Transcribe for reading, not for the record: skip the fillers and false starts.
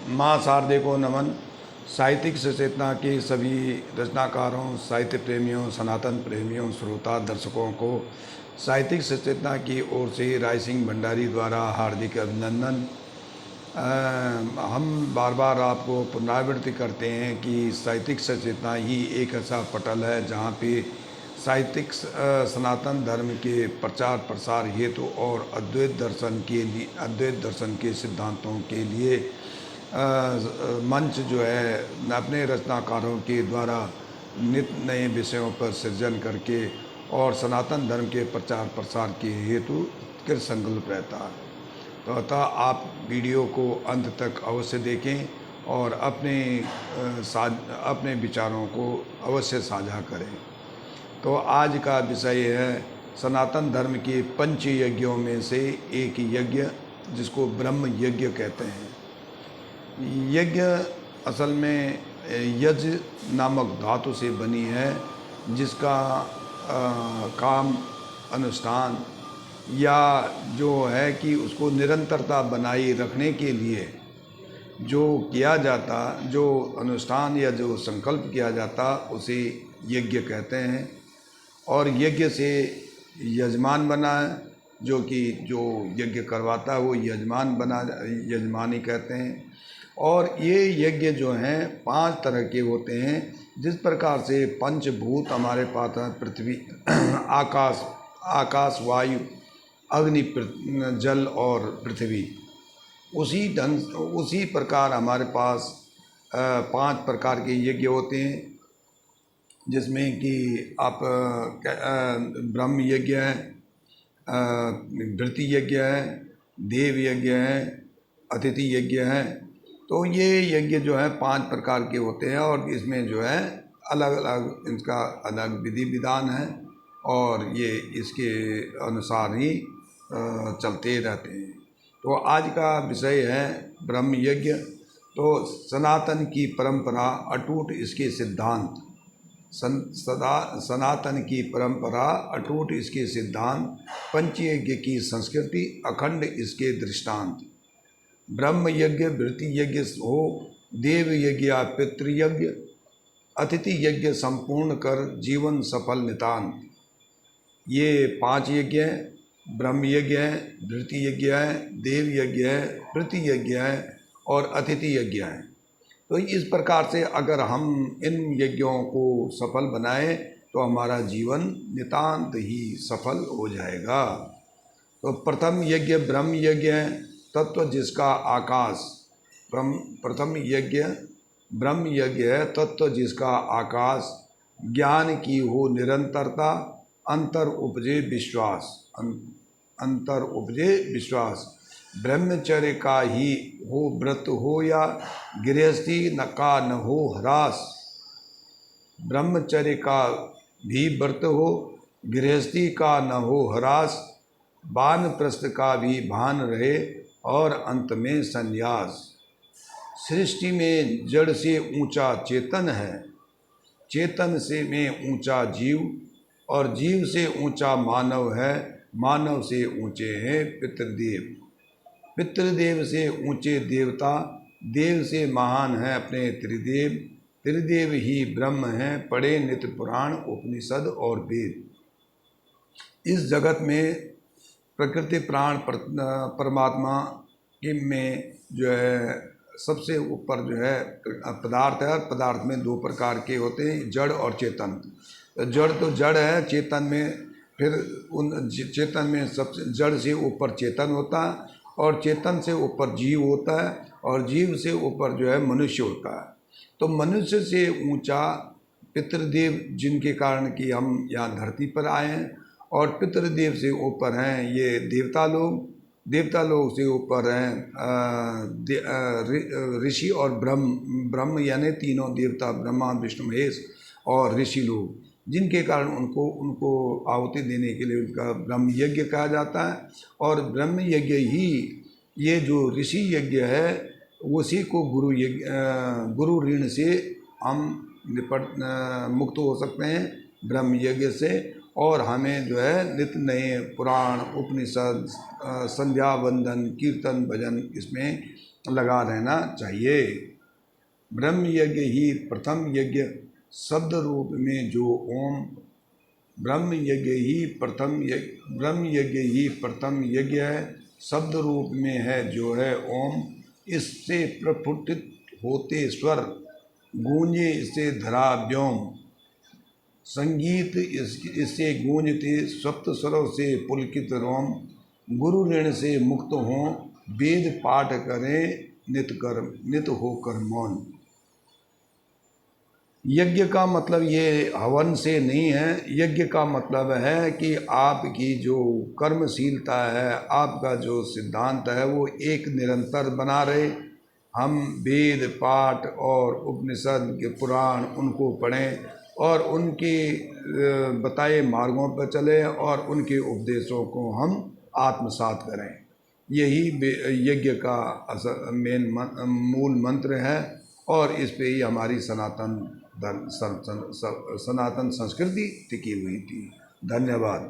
माँ शारदे को नमन। साहित्यिक सचेतना के सभी रचनाकारों, साहित्य प्रेमियों, सनातन प्रेमियों, श्रोता दर्शकों को साहित्यिक सचेतना की ओर से राय सिंह भंडारी द्वारा हार्दिक अभिनंदन। हम बार बार आपको पुनरावृत्ति करते हैं कि साहित्यिक सचेतना ही एक ऐसा पटल है जहाँ पे साहित्यिक सनातन धर्म के प्रचार प्रसार हेतु और अद्वैत दर्शन के सिद्धांतों के लिए मंच जो है अपने रचनाकारों के द्वारा नित्य नए विषयों पर सृजन करके और सनातन धर्म के प्रचार प्रसार के हेतु कृत संकल्प रहता है। तो अतः आप वीडियो को अंत तक अवश्य देखें और अपने विचारों को अवश्य साझा करें। तो आज का विषय है सनातन धर्म के पंच यज्ञों में से एक यज्ञ जिसको ब्रह्म यज्ञ कहते हैं। यज्ञ असल में यज नामक धातु से बनी है, जिसका काम अनुष्ठान या जो है कि उसको निरंतरता बनाए रखने के लिए जो किया जाता, जो अनुष्ठान या जो संकल्प किया जाता उसे यज्ञ कहते हैं। और यज्ञ से यजमान बना है, जो यज्ञ करवाता है वो यजमानी कहते हैं। और ये यज्ञ जो हैं 5 तरह के होते हैं। जिस प्रकार से पंचभूत हमारे पास है, पृथ्वी आकाश वायु अग्नि जल और पृथ्वी, उसी प्रकार हमारे पास 5 प्रकार के यज्ञ होते हैं, जिसमें कि आप ब्रह्म यज्ञ है, भृति यज्ञ है, देव यज्ञ है, अतिथि यज्ञ है। तो ये यज्ञ जो है 5 प्रकार के होते हैं और इसमें जो है अलग अलग इनका अलग विधि विधान है और ये इसके अनुसार ही चलते रहते हैं। तो आज का विषय है ब्रह्म यज्ञ। तो सनातन की परंपरा अटूट इसके सिद्धांत, सनातन की परंपरा अटूट इसके सिद्धांत, पंचयज्ञ की संस्कृति अखंड इसके दृष्टांत। ब्रह्म यज्ञ भृति यज्ञ हो, देव यज्ञ या पितृयज्ञ, अतिथि यज्ञ संपूर्ण कर जीवन सफल नितांत। ये 5 यज्ञ हैं, ब्रह्म यज्ञ है, भृति यज्ञ है, देव यज्ञ है, पितृ यज्ञ है और अतिथि यज्ञ है। तो इस प्रकार से अगर हम इन यज्ञों को सफल बनाएं तो हमारा जीवन नितांत ही सफल हो जाएगा। तो प्रथम यज्ञ ब्रह्म यज्ञ है, तत्व जिसका आकाश। प्रथम यज्ञ ब्रह्म यज्ञ है, तत्व जिसका आकाश, ज्ञान की हो निरंतरता, अंतर उपजे विश्वास। ब्रह्मचर्य का ही हो व्रत हो या गृहस्थी का न हो ह्रास। ब्रह्मचर्य का भी व्रत हो, गृहस्थी का न हो ह्रास, वानप्रस्थ का भी भान रहे और अंत में संन्यास। सृष्टि में जड़ से ऊंचा चेतन है, चेतन से में ऊंचा जीव और जीव से ऊंचा मानव है, मानव से ऊंचे हैं पितृदेव। पितृदेव से ऊंचे देवता, देव से महान है अपने त्रिदेव। त्रिदेव ही ब्रह्म हैं, पढ़े नित्य पुराण उपनिषद और वेद। इस जगत में प्रकृति प्राण परमात्मा में जो है सबसे ऊपर जो है पदार्थ है। पदार्थ में 2 प्रकार के होते हैं, जड़ और चेतन। जड़ तो जड़ है, चेतन में फिर चेतन में सबसे जड़ से ऊपर चेतन होता है और चेतन से ऊपर जीव होता है और जीव से ऊपर जो है मनुष्य होता है। तो मनुष्य से ऊंचा पितृदेव, जिनके कारण कि हम यहाँ धरती पर आए हैं, और पितृदेव से ऊपर हैं ये देवता लोग। देवता लोग से ऊपर हैं ऋषि और ब्रह्म यानी तीनों देवता, ब्रह्मा विष्णु महेश और ऋषि लोग, जिनके कारण उनको आहुति देने के लिए उनका ब्रह्म यज्ञ कहा जाता है। और ब्रह्म यज्ञ ही ये जो ऋषि यज्ञ है उसी को गुरु ऋण से हम मुक्त हो सकते हैं ब्रह्म यज्ञ से। और हमें जो है नित्य नए पुराण उपनिषद संध्या वंदन कीर्तन भजन इसमें लगा रहना चाहिए। ब्रह्म यज्ञ ही प्रथम यज्ञ शब्द रूप में जो ओम, ब्रह्म यज्ञ ही प्रथम यज्ञ है, शब्द रूप में है जो है ओम। इससे प्रफुटित होते स्वर, गूंजे इससे धरा व्योम, संगीत इससे गूंजते सप्त स्वरों से पुलकित रोम। गुरु ऋण से मुक्त हों, वेद पाठ करें नित होकर मौन। यज्ञ का मतलब ये हवन से नहीं है। यज्ञ का मतलब है कि आपकी जो कर्मशीलता है, आपका जो सिद्धांत है, वो एक निरंतर बना रहे। हम वेद पाठ और उपनिषद के पुराण उनको पढ़ें और उनके बताए मार्गों पर चलें और उनके उपदेशों को हम आत्मसात करें। यही यज्ञ का मूल मंत्र है और इस पे ही हमारी सनातन संस्कृति टिकी हुई थी। धन्यवाद।